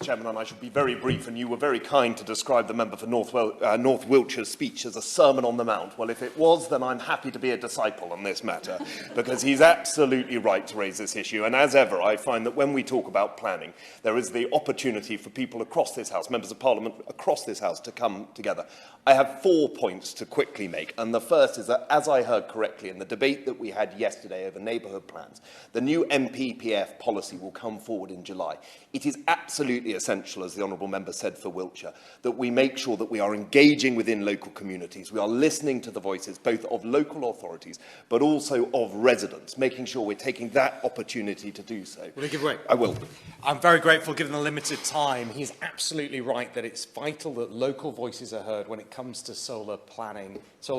Chairman, and I shall be very brief, and you were very kind to describe the member for North Wiltshire's speech as a Sermon on the Mount. Well, if it was, then I'm happy to be a disciple on this matter, because he's absolutely right to raise this issue. And as ever, I find that when we talk about planning, there is the opportunity for people across this House, members of Parliament across this House, to come together. I have 4 points to quickly make, and the first is that, as I heard correctly in the debate that we had yesterday over neighbourhood plans, the new MPPF policy will come forward in July. It is absolutely essential, as the honourable member said for Wiltshire, that we make sure that we are engaging within local communities. We are listening to the voices both of local authorities but also of residents, making sure we're taking that opportunity to do so. Will you give way? I will. I'm very grateful, given the limited time. He's absolutely right that it's vital that local voices are heard when it comes to solar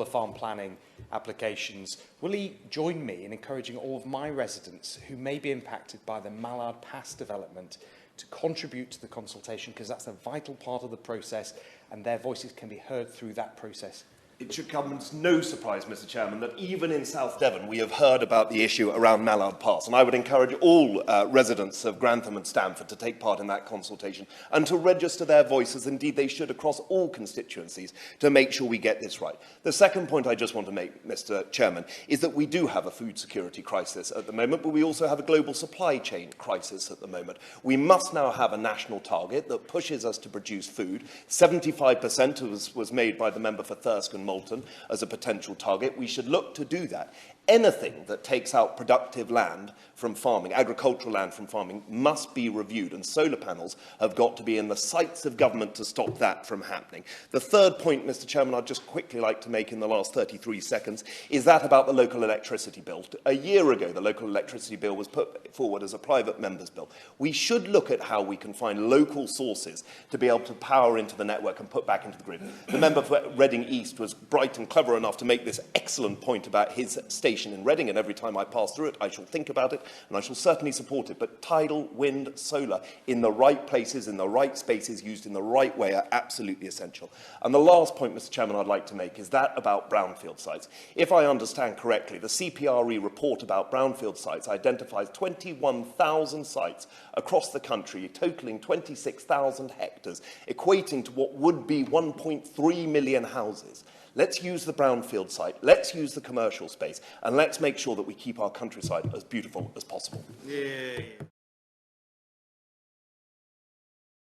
farm planning applications. Will he join me in encouraging all of my residents who may be impacted by the Mallard Pass development to contribute to the consultation, because that's a vital part of the process and their voices can be heard through that process? It should come as no surprise, Mr. Chairman, that even in South Devon we have heard about the issue around Mallard Pass, and I would encourage all residents of Grantham and Stamford to take part in that consultation and to register their voices. Indeed, they should across all constituencies, to make sure we get this right. The second point I just want to make, Mr. Chairman, is that we do have a food security crisis at the moment, but we also have a global supply chain crisis at the moment. We must now have a national target that pushes us to produce food. 75% was made by the member for Thirsk and Moulton as a potential target. We should look to do that. Anything that takes out productive land from farming, agricultural land from farming, must be reviewed, and solar panels have got to be in the sights of government to stop that from happening. The third point, Mr. Chairman, I'd just quickly like to make in the last 33 seconds, is that about the local electricity bill. A year ago, the local electricity bill was put forward as a private member's bill. We should look at how we can find local sources to be able to power into the network and put back into the grid. The member for Reading East was bright and clever enough to make this excellent point about his station in Reading, and every time I pass through it, I shall think about it, and I shall certainly support it. But tidal, wind, solar, in the right places, in the right spaces, used in the right way, are absolutely essential. And the last point, Mr. Chairman, I'd like to make is that about brownfield sites. If I understand correctly, the CPRE report about brownfield sites identifies 21,000 sites across the country, totalling 26,000 hectares, equating to what would be 1.3 million houses. Let's use the brownfield site, let's use the commercial space, and let's make sure that we keep our countryside as beautiful as possible. Yeah.